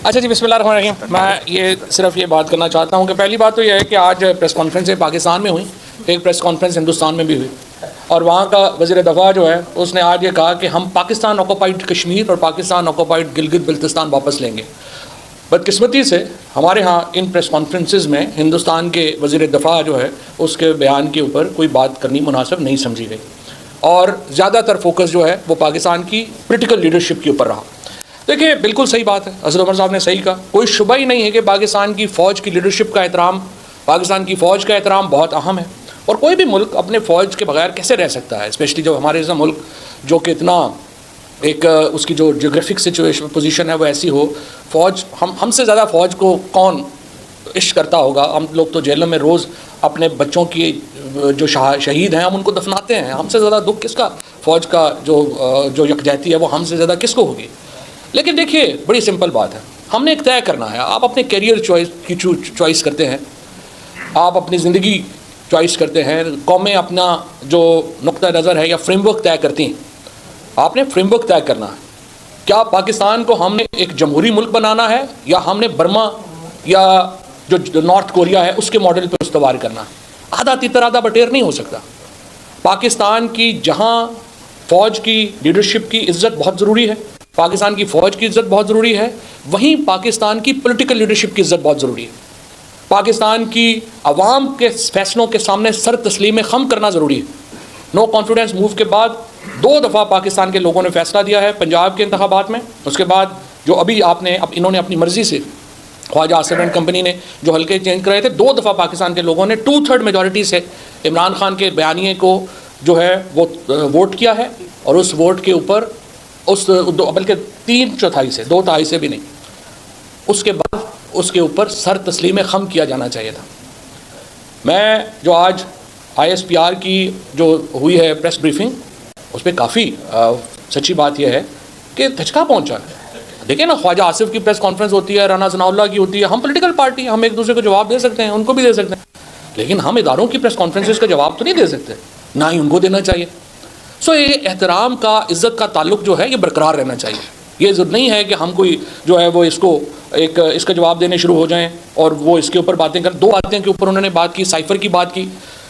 अच्छा जी, बिस्मिल्लाहिर्रहमानिर्रहीम। मैं ये सिर्फ ये बात करना चाहता हूँ कि पहली बात तो यह है कि आज प्रेस कॉन्फ्रेंसें पाकिस्तान में हुई, एक प्रेस कॉन्फ्रेंस हिंदुस्तान में भी हुई और वहाँ का वज़ीर दफ़ा जो है उसने आज ये कहा कि हम पाकिस्तान ऑक्यूपाइड कश्मीर और पाकिस्तान ऑक्यूपाइड गिलगित बल्तिस्तान वापस लेंगे। बदकिस्मती से हमारे यहाँ इन प्रेस कॉन्फ्रेंसेस में हिंदुस्तान के वज़ीर दफ़ा जो है उसके बयान के ऊपर कोई बात करनी मुनासिब नहीं समझी गई और ज़्यादातर फोकस जो है वो पाकिस्तान की पॉलिटिकल लीडरशिप के ऊपर रहा। देखिए, बिल्कुल सही बात है, हज़रत उमर साहब ने सही कहा, कोई शुबा ही नहीं है कि पाकिस्तान की फ़ौज की लीडरशिप का एहतराम, पाकिस्तान की फ़ौज का एहतराम बहुत अहम है और कोई भी मुल्क अपने फ़ौज के बगैर कैसे रह सकता है, स्पेशली जब हमारे जैसा मुल्क जो कि इतना एक उसकी जो जियोग्राफिक सिचुएशन पोजीशन है वो ऐसी हो। फ़ौज हमसे ज़्यादा फ़ौज को कौन इश्क करता होगा। हम लोग तो जेलों में रोज़ अपने बच्चों की जो शहीद हैं हम उनको दफनाते हैं। हमसे ज़्यादा दुख किसका, फ़ौज का जो यकजहती है वो हमसे ज़्यादा किसको होगी। लेकिन देखिए, बड़ी सिंपल बात है, हमने एक तय करना है। आप अपने करियर चॉइस करते हैं, आप अपनी ज़िंदगी चॉइस करते हैं, कौमें अपना जो नुक्ता नज़र है या फ्रेमवर्क तय करती हैं। आपने फ्रेमवर्क तय करना है, क्या पाकिस्तान को हमने एक जमहूरी मुल्क बनाना है या हमने बर्मा या जो नॉर्थ कोरिया है उसके मॉडल पर इस्तवार करना है। आधा तितर आधा बटेर नहीं हो सकता। पाकिस्तान की जहाँ फ़ौज की लीडरशिप की इज़्ज़त बहुत ज़रूरी है, पाकिस्तान की फ़ौज की इज़्ज़त बहुत ज़रूरी है, वहीं पाकिस्तान की पॉलिटिकल लीडरशिप की इज़्ज़त बहुत ज़रूरी है। पाकिस्तान की आवाम के फैसलों के सामने सर तस्लीम खम करना ज़रूरी है। नो कॉन्फिडेंस मूव के बाद 2 दफ़ा पाकिस्तान के लोगों ने फ़ैसला दिया है, पंजाब के इंतखाबात में, उसके बाद जो अभी इन्होंने अपनी मर्ज़ी से ख्वाजा आसिफ एंड कंपनी ने जो हल्के चेंज कराए थे, 2 दफ़ा पाकिस्तान के लोगों ने 2/3 मेजॉरिटी से इमरान खान के बयानिए को जो है वो वोट किया है और उस वोट के ऊपर बल्कि 3/4 से 2/3 से भी नहीं, उसके बाद उसके ऊपर सर तस्लीम खम किया जाना चाहिए था। मैं जो आज ISPR की जो हुई है प्रेस ब्रीफिंग, उस पर काफ़ी सच्ची बात यह है कि धचका पहुंचा है। देखिए ना, ख्वाजा आसिफ की प्रेस कॉन्फ्रेंस होती है, राना सनाउल्लाह की होती है, हम पॉलिटिकल पार्टी, हम एक दूसरे को जवाब दे सकते हैं, उनको भी दे सकते हैं, लेकिन हम इदारों की प्रेस कॉन्फ्रेंसेस का जवाब तो नहीं दे सकते, ना ही उनको देना चाहिए। सो ये एहतराम का, इज़्ज़त का ताल्लुक जो है ये बरकरार रहना चाहिए। ये ज़रूर नहीं है कि हम कोई जो है वो इसका जवाब देने शुरू हो जाएं और वो इसके ऊपर बातें कर। 2 बातें के ऊपर उन्होंने बात की, साइफ़र की बात की,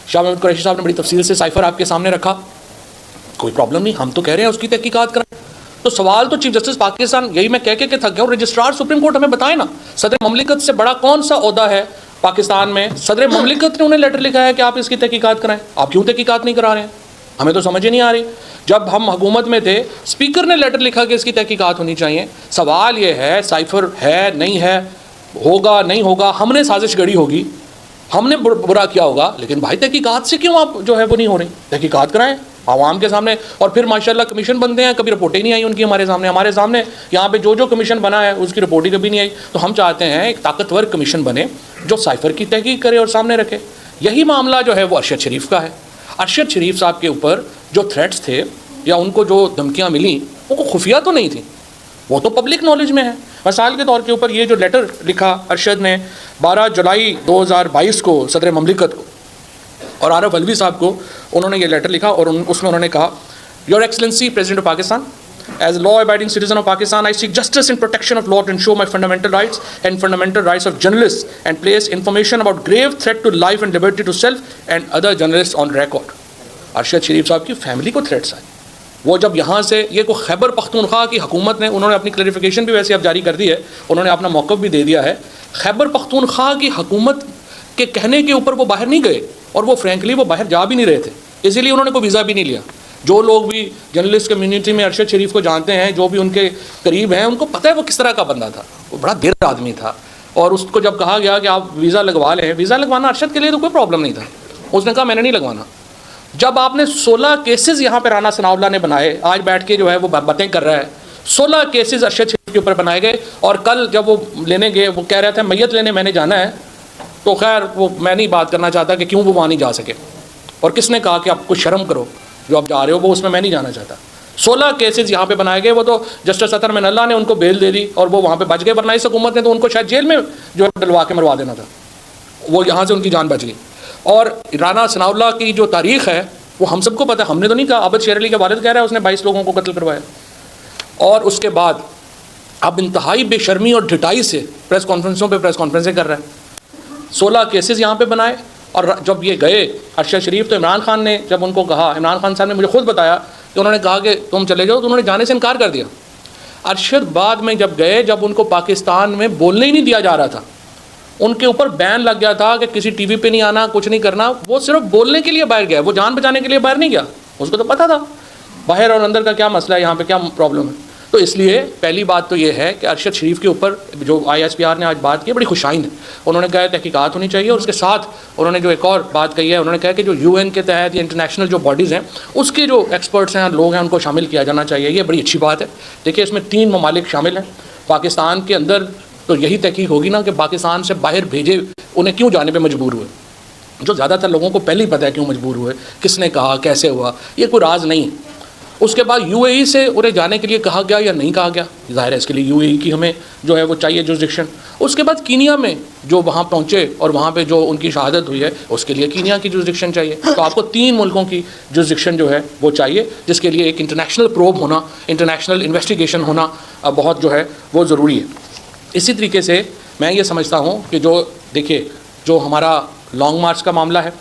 शाह महमूद कुरैशी साहब ने बड़ी तफसील से साइफ़र आपके सामने रखा, कोई प्रॉब्लम नहीं, हम तो कह रहे हैं उसकी तहकीकात कराएं। तो सवाल तो चीफ जस्टिस पाकिस्तान, यही मैं कह के थक गया हूँ, रजिस्ट्रार सुप्रीम कोर्ट हमें बताए ना, सदर ममलिकत से बड़ा कौन सा ओहदा है पाकिस्तान में। सदर ममलिकत ने उन्हें लेटर लिखा है कि आप इसकी तहकीकात कराएं, आप क्यों तहकीकात नहीं करा रहे हैं, हमें तो समझ ही नहीं आ रही। जब हम हुकूमत में थे, स्पीकर ने लेटर लिखा कि इसकी तहकीकात होनी चाहिए। सवाल ये है, साइफ़र है नहीं है, होगा नहीं होगा, हमने साजिश गढ़ी होगी, हमने बुरा किया होगा, लेकिन भाई तहकीकात से क्यों आप जो है वो नहीं हो रही। तहकीकात कराएं आवाम के सामने। और फिर माशाल्लाह कमीशन बनते हैं, कभी रिपोर्टें नहीं आई उनकी हमारे सामने यहाँ पे जो कमीशन बना है उसकी रिपोर्ट ही कभी नहीं आई। तो हम चाहते हैं एक ताकतवर कमीशन बने जो साइफ़र की तहकीक करे और सामने रखे। यही मामला जो है वो अरशद शरीफ का है। अरशद शरीफ साहब के ऊपर जो थ्रेट्स थे या उनको जो धमकियाँ मिली वो खुफिया तो नहीं थी, वो तो पब्लिक नॉलेज में है। मिसाल के तौर के ऊपर ये जो लेटर लिखा अरशद ने 12 जुलाई 2022 को सदर ममलिकत को और आरफ अलवी साहब को, उन्होंने ये लेटर लिखा और उसमें उन्होंने कहा, your excellency president of Pakistan, as law abiding citizen of Pakistan, I seek justice and protection of law to ensure my fundamental rights and fundamental rights of journalist and place information about grave threat to life and liberty to self and other journalist on record. Arshad Sharif साहब की family को threats आए। वो जब यहाँ से ये को खैबर पख्तूनख्वा की हुकूमत ने, उन्होंने अपनी क्लैरिफिकेशन भी वैसे अब जारी कर दी है, उन्होंने अपना मौक़िफ़ भी दे दिया है। खैबर पख्तूनख्वा की हुकूमत के कहने के ऊपर वो बाहर नहीं गए और वो फ्रैंकली वो बाहर जा भी नहीं रहे थे, इसीलिए उन्होंने कोई वीज़ा भी नहीं लिया। जो लोग भी जर्नलिस्ट कम्युनिटी में अरशद शरीफ को जानते हैं, जो भी उनके करीब हैं, उनको पता है वो किस तरह का बंदा था। वो बड़ा दिल आदमी था और उसको जब कहा गया कि आप वीज़ा लगवा लें, वीज़ा लगवाना अरशद के लिए तो कोई प्रॉब्लम नहीं था, उसने कहा मैंने नहीं लगवाना। जब आपने 16 केसेस यहाँ पे राना सनाउल्लाह ने बनाए, आज बैठ के जो है वो बातें कर रहा है, 16 केसेस अरशद शरीफ के ऊपर बनाए गए और कल जब वो लेने गए, वो कह रहे थे मैयत लेने मैंने जाना है, तो खैर वो मैं नहीं बात करना चाहता कि क्यों वो वहाँ नहीं जा सके और किसने कहा कि आप कुछ शर्म करो जो आप जा रहे हो, वो उसमें मैं नहीं जाना चाहता। 16 केसेस यहाँ पे बनाए गए। वो तो जस्टिस अतर मिनल्ला ने उनको बेल दे दी और वो वहाँ पे बच गए, वरना इस हुकूमत ने तो उनको शायद जेल में जो डलवा के मरवा देना था, वो यहाँ से उनकी जान बच गई। और राना सनाउल्लाह की जो तारीख़ है वो हम सबको पता है, हमने तो नहीं कहा, अबद शेर अली के वालिद कह रहा है उसने 22 लोगों को कत्ल करवाया। और उसके बाद अब इंतहाई बेशर्मी और ढिठाई से प्रेस कॉन्फ्रेंसों पे प्रेस कॉन्फ्रेंसें कर रहे हैं। 16 केसेस यहाँ पे बनाए, और जब ये गए अरशद शरीफ, तो इमरान खान ने जब उनको कहा, इमरान खान साहब ने मुझे खुद बताया कि उन्होंने कहा कि तुम चले जाओ, तो उन्होंने जाने से इनकार कर दिया। अरशद बाद में जब गए, जब उनको पाकिस्तान में बोलने ही नहीं दिया जा रहा था, उनके ऊपर बैन लग गया था कि किसी टीवी पे नहीं आना, कुछ नहीं करना, वो सिर्फ बोलने के लिए बाहर गया, वो जान बचाने के लिए बाहर नहीं गया। उसको तो पता था बाहर और अंदर का क्या मसला है, यहाँ पे क्या प्रॉब्लम है। तो इसलिए पहली बात तो ये है कि अरशद शरीफ के ऊपर जो ISPR ने आज बात की बड़ी खुशाइन है। उन्होंने कहा तहकीकात होनी चाहिए, और उसके साथ उन्होंने जो एक और बात कही है, उन्होंने कहा कि जो UN के तहत या इंटरनेशनल जो बॉडीज़ हैं उसके जो एक्सपर्ट्स हैं, लोग हैं, उनको शामिल किया जाना चाहिए। ये बड़ी अच्छी बात है। देखिए, इसमें 3 ममालिक शामिल हैं। पाकिस्तान के अंदर तो यही तहकीक होगी ना कि पाकिस्तान से बाहर भेजे उन्हें क्यों जाने पर मजबूर हुए, जो ज़्यादातर लोगों को पहले ही पता है क्यों मजबूर हुए, किसने कहा, कैसे हुआ, ये कोई राज नहीं है। उसके बाद UAE से उन्हें जाने के लिए कहा गया या नहीं कहा गया, ज़ाहिर है इसके लिए UAE की हमें जो है वो चाहिए जुरिसडिक्शन। उसके बाद कीनिया में जो वहाँ पहुँचे और वहाँ पे जो उनकी शहादत हुई है, उसके लिए कीनिया की जुरिसडिक्शन चाहिए। तो आपको 3 मुल्कों की जुरिसडिक्शन जो है वो चाहिए, जिसके लिए एक इंटरनेशनल प्रोब होना, इंटरनेशनल इन्वेस्टिगेशन होना बहुत जो है वो ज़रूरी है। इसी तरीके से मैं ये समझता हूँ कि जो देखिए, जो हमारा लॉन्ग मार्च का मामला है,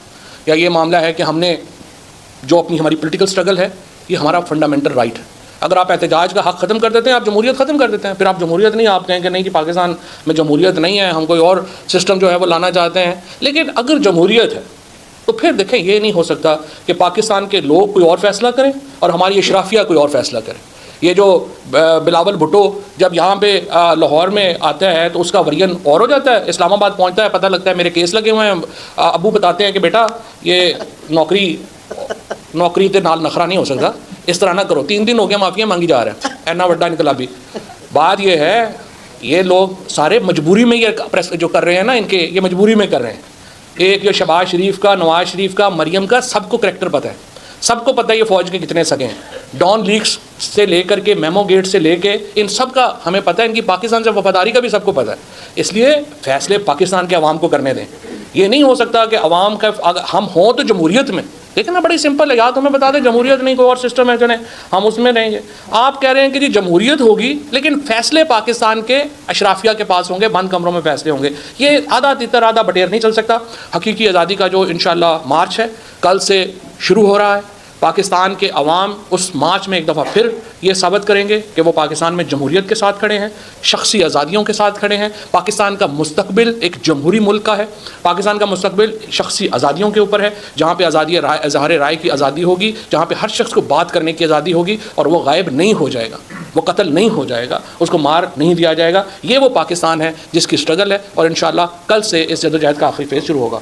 या ये मामला है कि हमने जो अपनी हमारी पॉलिटिकल स्ट्रगल है, ये हमारा फंडामेंटल राइट है। अगर आप एहतजाज का हक ख़त्म कर देते हैं, आप जमहूरियत ख़त्म कर देते हैं। फिर आप जमहूरियत नहीं, आप कहें कि नहीं कि पाकिस्तान में जमहूरियत नहीं है, हम कोई और सिस्टम जो है वो लाना चाहते हैं। लेकिन अगर जमहूरियत है तो फिर देखें, ये नहीं हो सकता कि पाकिस्तान के लोग कोई और फैसला करें और हमारी अशराफिया कोई और फैसला करे। ये जो बिलावल भुट्टो जब यहाँ पे लाहौर में आता है तो उसका वरीयन और हो जाता है, इस्लामाबाद पहुँचता है, पता लगता है मेरे केस लगे हुए हैं, अबू बताते हैं कि बेटा ये नौकरी ते नाल नखरा नहीं हो सकता, इस तरह ना करो। 3 दिन हो गया माफिया मांगी जा रहा है, इतना बड़ा इनकलाबी। बात ये है, ये लोग सारे मजबूरी में ये प्रेस जो कर रहे हैं ना, इनके ये मजबूरी में कर रहे हैं। एक ये शहबाज शरीफ का, नवाज शरीफ का, मरियम का, सबको करैक्टर पता है, सबको पता है ये फ़ौज के कितने सगे हैं। डॉन लीक्स से लेकर के मेमो गेट से लेके इन सब का हमें पता है, इनकी पाकिस्तान से वफादारी का भी सबको पता है। इसलिए फ़ैसले पाकिस्तान के अवाम को करने दें। ये नहीं हो सकता कि अवाम का, अगर हम हों तो जमहूरियत में, लेकिन ना बड़ी सिंपल है, या तो हमें बता दें जमहूरियत नहीं, कोई और सिस्टम है चले हम उसमें रहेंगे। आप कह रहे हैं कि जी जमहूरियत होगी, लेकिन फ़ैसले पाकिस्तान के अशराफिया के पास होंगे, बंद कमरों में फ़ैसले होंगे। ये आधा तितर आधा बटेर नहीं चल सकता। हकीकी आज़ादी का जो इंशाअल्लाह मार्च है, कल से शुरू हो रहा है। पाकिस्तान के अवाम उस मार्च में एक दफ़ा फिर ये साबित करेंगे कि वो पाकिस्तान में जमहूरियत के साथ खड़े हैं, शख्सी आज़ादियों के साथ खड़े हैं। पाकिस्तान का मुस्तकबिल एक जमहूरी मुल्क का है। पाकिस्तान का मुस्तकबिल शख्सी आज़ादियों के ऊपर है, जहाँ पे आज़ादी इज़हार राय की आज़ादी होगी, जहाँ पे हर शख्स को बात करने की आज़ादी होगी, और वो गायब नहीं हो जाएगा, वो कत्ल नहीं हो जाएगा, उसको मार नहीं दिया जाएगा। ये वो पाकिस्तान है जिसकी स्ट्रगल है, और इंशाअल्लाह कल से इस जदोजहद का आखिरी फेज़ शुरू होगा।